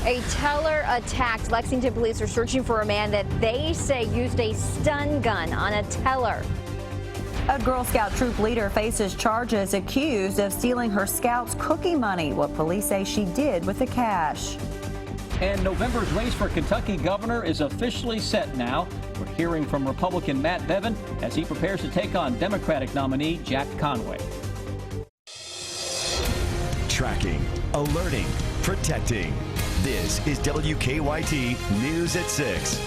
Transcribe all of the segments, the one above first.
A teller attacked. Lexington police are searching for a man that they say used a stun gun on a teller. A Girl Scout troop leader faces charges accused of stealing her Scouts' cookie money. What police say she did with the cash. And November's race for Kentucky governor is officially set now. We're hearing from Republican Matt Bevin as he prepares to take on Democratic nominee Jack Conway. Tracking, alerting, protecting. This is WKYT News at 6.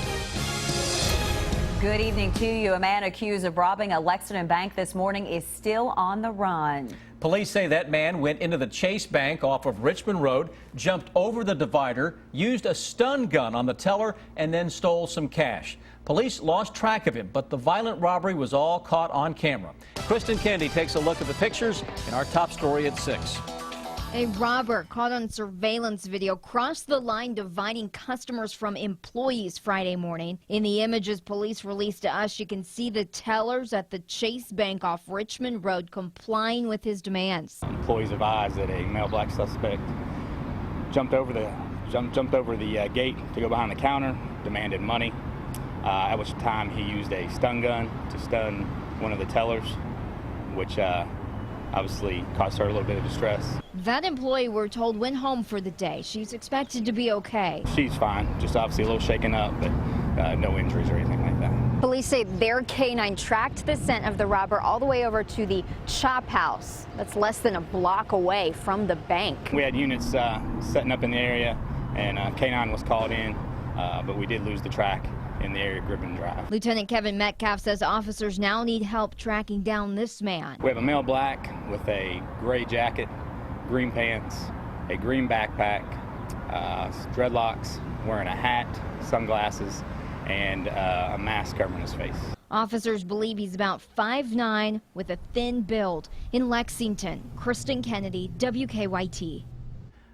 Good evening to you. A man accused of robbing a Lexington bank this morning is still on the run. Police say that man went into the Chase Bank off of Richmond Road, jumped over the divider, used a stun gun on the teller, and then stole some cash. Police lost track of him, but the violent robbery was all caught on camera. Kristen Kennedy takes a look at the pictures in our top story at 6. A robber caught on surveillance video crossed the line dividing customers from employees Friday morning. In the images police released to us, you can see the tellers at the Chase Bank off Richmond Road complying with his demands. Employees advised that a male black suspect jumped over the gate to go behind the counter, demanded money, at which time he used a stun gun to stun one of the tellers, which obviously caused her a little bit of distress. That employee, we're told, went home for the day. She's expected to be okay. She's fine, just obviously a little shaken up, but no injuries or anything like that. Police say their K-9 tracked the scent of the robber all the way over to the Chop House. That's less than a block away from the bank. We had units setting up in the area, and K-9 was called in, but we did lose the track in the area of Griffin Drive. Lieutenant Kevin Metcalf says officers now need help tracking down this man. We have a male black with a gray jacket, green pants, a green backpack, dreadlocks, wearing a hat, sunglasses, and a mask covering his face. Officers believe he's about 5'9" with a thin build. In Lexington, Kristen Kennedy, WKYT.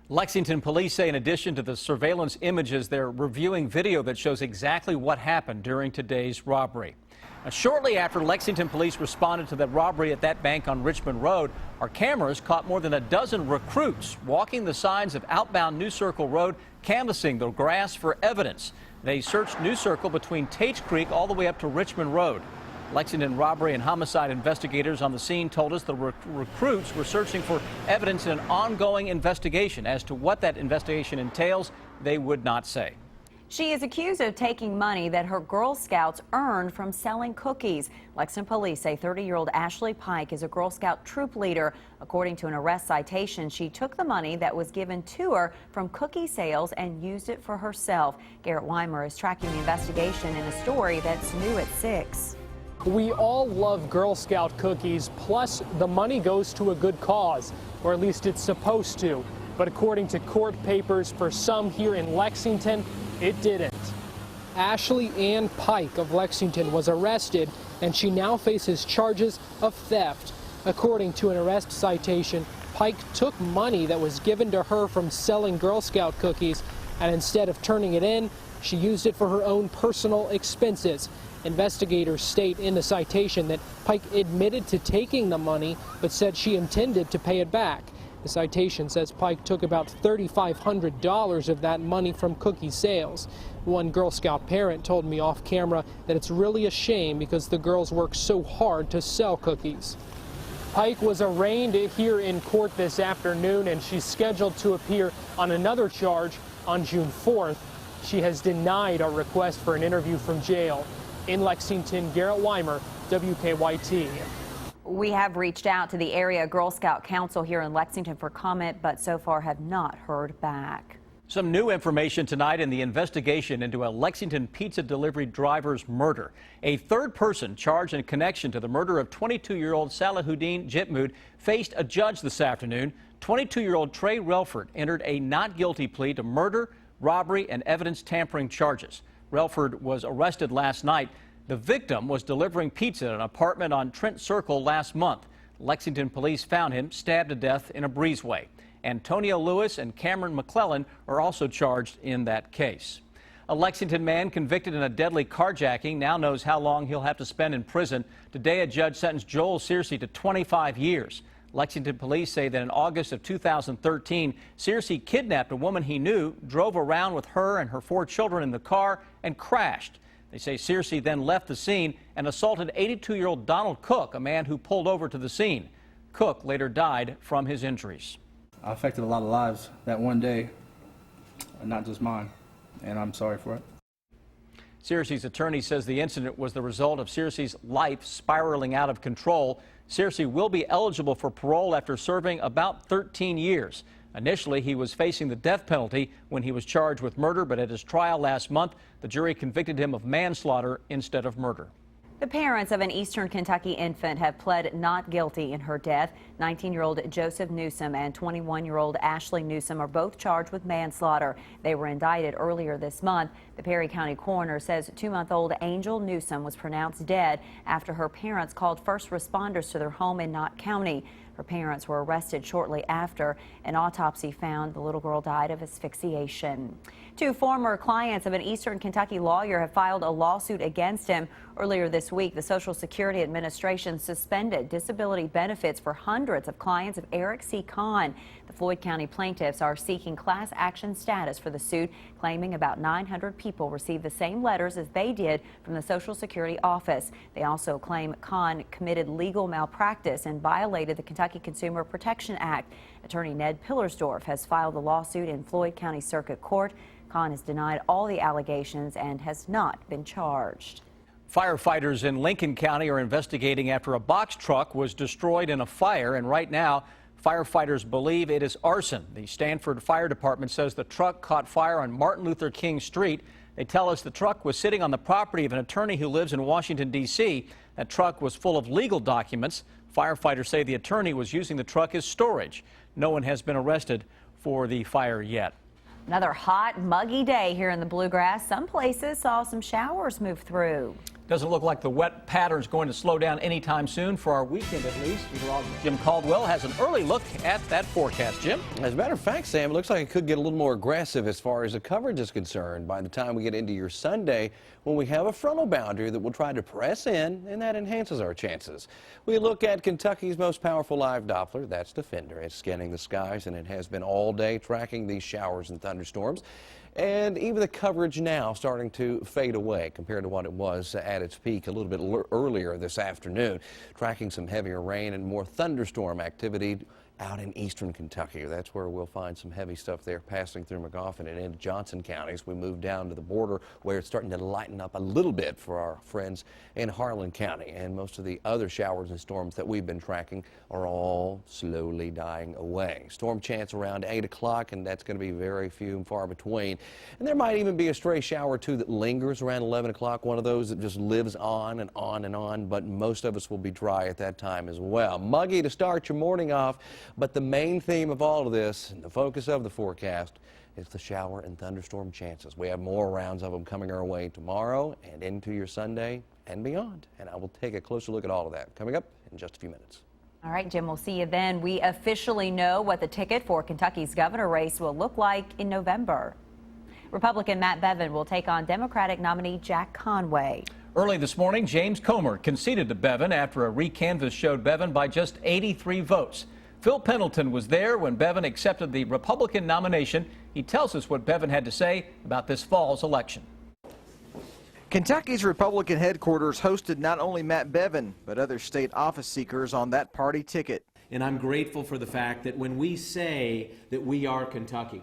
Lexington police say in addition to the surveillance images, they're reviewing video that shows exactly what happened during today's robbery. Now, shortly after Lexington police responded to the robbery at that bank on Richmond Road, our cameras caught more than a dozen recruits walking the sides of outbound New Circle Road, canvassing the grass for evidence. They searched New Circle between Tate's Creek all the way up to Richmond Road. Lexington robbery and homicide investigators on the scene told us the recruits were searching for evidence in an ongoing investigation. As to what that investigation entails, they would not say. She is accused of taking money that her Girl Scouts earned from selling cookies. Lexington police say 30-year-old Ashley Pike is a Girl Scout troop leader. According to an arrest citation, she took the money that was given to her from cookie sales and used it for herself. Garrett Weimer is tracking the investigation in a story that's new at 6. We all love Girl Scout cookies, plus the money goes to a good cause, or at least it's supposed to. But according to court papers, for some here in Lexington, it didn't. Ashley Ann Pike of Lexington was arrested, and she now faces charges of theft. According to an arrest citation, Pike took money that was given to her from selling Girl Scout cookies, and instead of turning it in, she used it for her own personal expenses. Investigators state in the citation that Pike admitted to taking the money, but said she intended to pay it back. The citation says Pike took about $3,500 of that money from cookie sales. One Girl Scout parent told me off camera that it's really a shame because the girls work so hard to sell cookies. Pike was arraigned here in court this afternoon, and she's scheduled to appear on another charge on June 4th. She has denied our request for an interview from jail. In Lexington, Garrett Weimer, WKYT. We have reached out to the area Girl Scout Council here in Lexington for comment, but so far have not heard back. Some new information tonight in the investigation into a Lexington pizza delivery driver's murder. A third person charged in connection to the murder of 22-year-old Salahuddin Jitmood faced a judge this afternoon. 22-year-old Trey Relford entered a not guilty plea to murder, robbery, and evidence tampering charges. Relford was arrested last night. The victim was delivering pizza at an apartment on Trent Circle last month. Lexington police found him stabbed to death in a breezeway. Antonio Lewis and Cameron McClellan are also charged in that case. A Lexington man convicted in a deadly carjacking now knows how long he'll have to spend in prison. Today, a judge sentenced Joel Searcy to 25 years. Lexington police say that in August of 2013, Searcy kidnapped a woman he knew, drove around with her and her 4 children in the car, and crashed. They say Searcy then left the scene and assaulted 82-year-old Donald Cook, a man who pulled over to the scene. Cook later died from his injuries. I affected a lot of lives that one day, not just mine, and I'm sorry for it. Searcy's attorney says the incident was the result of Searcy's life spiraling out of control. Searcy will be eligible for parole after serving about 13 years. Initially, he was facing the death penalty when he was charged with murder, but at his trial last month, the jury convicted him of manslaughter instead of murder. The parents of an Eastern Kentucky infant have pled not guilty in her death. 19-year-old Joseph Newsom and 21-year-old Ashley Newsom are both charged with manslaughter. They were indicted earlier this month. The Perry County coroner says 2-month-old Angel Newsom was pronounced dead after her parents called first responders to their home in Knott County. Her parents were arrested shortly after. An autopsy found the little girl died of asphyxiation. 2 former clients of an Eastern Kentucky lawyer have filed a lawsuit against him. Earlier this week, the Social Security Administration suspended disability benefits for hundreds of clients of Eric C. Kahn. The Floyd County plaintiffs are seeking class action status for the suit, claiming about 900 people received the same letters as they did from the Social Security office. They also claim Kahn committed legal malpractice and violated the Kentucky Consumer Protection Act. Attorney Ned Pillersdorf has filed the lawsuit in Floyd County Circuit Court. Kahn has denied all the allegations and has not been charged. Firefighters in Lincoln County are investigating after a box truck was destroyed in a fire, and right now firefighters believe it is arson. The Stanford Fire Department says the truck caught fire on Martin Luther King Street. They tell us the truck was sitting on the property of an attorney who lives in Washington, D.C. That truck was full of legal documents. Firefighters say the attorney was using the truck as storage. No one has been arrested for the fire yet. Another hot, muggy day here in the Bluegrass. Some places saw some showers move through. Doesn't look like the wet pattern's going to slow down anytime soon, for our weekend at least. Meteorologist Jim Caldwell has an early look at that forecast. Jim? As a matter of fact, Sam, it looks like it could get a little more aggressive as far as the coverage is concerned by the time we get into your Sunday, when we have a frontal boundary that will try to press in, and that enhances our chances. We look at Kentucky's most powerful live Doppler. That's Defender. It's scanning the skies, and it has been all day tracking these showers and thunderstorms. And even the coverage now starting to fade away compared to what it was at its peak a little bit earlier this afternoon. Tracking some heavier rain and more thunderstorm activity out in eastern Kentucky. That's where we'll find some heavy stuff there passing through Magoffin and into Johnson counties. We move down to the border where it's starting to lighten up a little bit for our friends in Harlan County. And most of the other showers and storms that we've been tracking are all slowly dying away. Storm chance around 8 o'clock, and that's going to be very few and far between. And there might even be a stray shower or two that lingers around 11 o'clock, one of those that just lives on and on and on, but most of us will be dry at that time as well. Muggy to start your morning off. But the main theme of all of this, and the focus of the forecast, is the shower and thunderstorm chances. We have more rounds of them coming our way tomorrow and into your Sunday and beyond. And I will take a closer look at all of that coming up in just a few minutes. All right, Jim, we'll see you then. We officially know what the ticket for Kentucky's governor race will look like in November. Republican Matt Bevin will take on Democratic nominee Jack Conway. Early this morning, James Comer conceded to Bevin after a recanvass showed Bevin by just 83 votes. Phil Pendleton was there when Bevin accepted the Republican nomination. He tells us what Bevin had to say about this fall's election. Kentucky's Republican headquarters hosted not only Matt Bevin, but other state office seekers on that party ticket. And I'm grateful for the fact that when we say that we are Kentucky,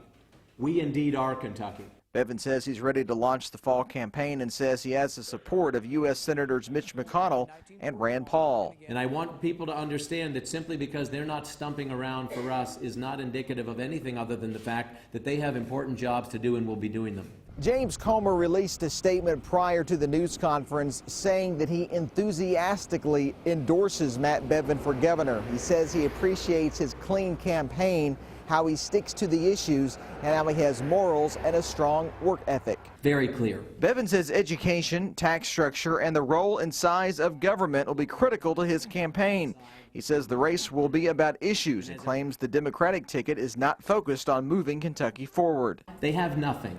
we indeed are Kentucky. Bevin says he's ready to launch the fall campaign and says he has the support of U.S. Senators Mitch McConnell and Rand Paul. And I want people to understand that simply because they're not stumping around for us is not indicative of anything other than the fact that they have important jobs to do and will be doing them. James Comer released a statement prior to the news conference saying that he enthusiastically endorses Matt Bevin for governor. He says he appreciates his clean campaign, how he sticks to the issues, and how he has morals and a strong work ethic. Very clear. Bevin says education, tax structure, and the role and size of government will be critical to his campaign. He says the race will be about issues and claims the Democratic ticket is not focused on moving Kentucky forward. They have nothing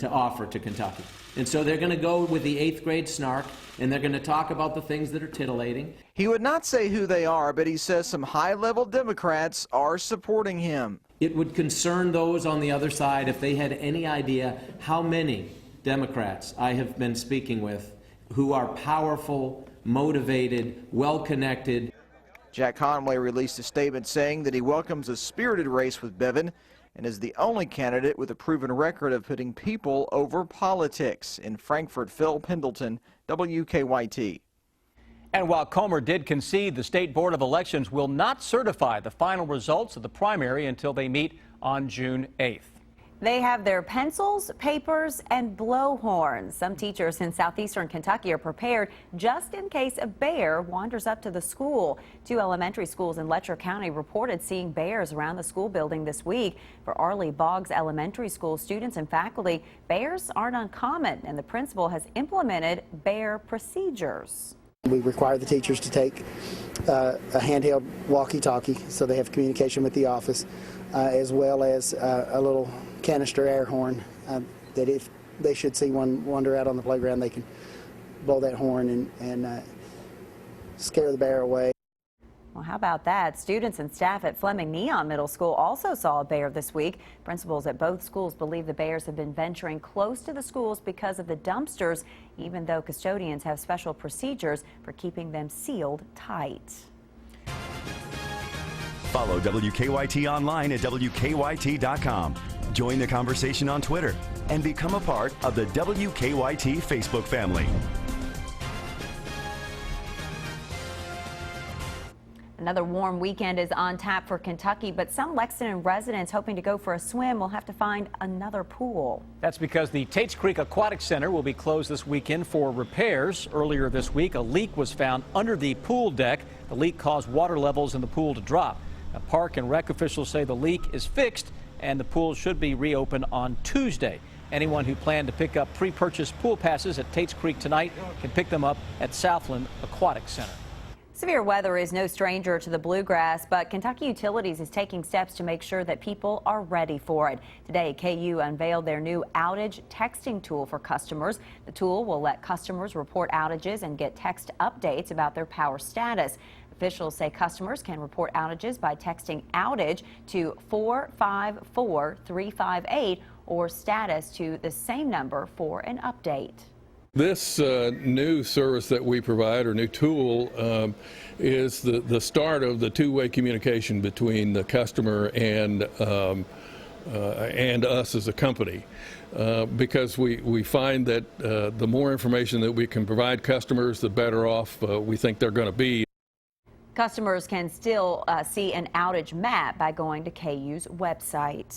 to offer to Kentucky. And so they're going to go with the 8th grade snark, and they're going to talk about the things that are titillating. He would not say who they are, but he says some high-level Democrats are supporting him. It would concern those on the other side if they had any idea how many Democrats I have been speaking with who are powerful, motivated, well-connected. Jack Conway released a statement saying that he welcomes a spirited race with Bevin and is the only candidate with a proven record of putting people over politics. In Frankfort, Phil Pendleton, WKYT. And while Comer did concede, the State Board of Elections will not certify the final results of the primary until they meet on June 8th. They have their pencils, papers, and blowhorns. Some teachers in southeastern Kentucky are prepared just in case a bear wanders up to the school. 2 elementary schools in Letcher County reported seeing bears around the school building this week. For Arley Boggs Elementary School students and faculty, bears aren't uncommon, and the principal has implemented bear procedures. We require the teachers to take a handheld walkie-talkie so they have communication with the office, as well as a little canister air horn that if they should see one wander out on the playground, they can blow that horn and scare the bear away. Well, how about that? Students and staff at Fleming Neon Middle School also saw a bear this week. Principals at both schools believe the bears have been venturing close to the schools because of the dumpsters, even though custodians have special procedures for keeping them sealed tight. Follow WKYT online at WKYT.com. Join the conversation on Twitter and become a part of the WKYT Facebook family. Another warm weekend is on tap for Kentucky, but some Lexington residents hoping to go for a swim will have to find another pool. That's because the Tates Creek Aquatic Center will be closed this weekend for repairs. Earlier this week, a leak was found under the pool deck. The leak caused water levels in the pool to drop. Now, Park and Rec officials say the leak is fixed and the pool should be reopened on Tuesday. Anyone who planned to pick up pre-purchased pool passes at Tates Creek tonight can pick them up at Southland Aquatic Center. Severe weather is no stranger to the bluegrass, but Kentucky Utilities is taking steps to make sure that people are ready for it. Today, KU unveiled their new outage texting tool for customers. The tool will let customers report outages and get text updates about their power status. Officials say customers can report outages by texting outage to 454-358 or status to the same number for an update. This new service that we provide, or new tool, is the start of the two-way communication between the customer and us as a company. Because we find that the more information that we can provide customers, the better off we think they're going to be. Customers can still see an outage map by going to KU's website.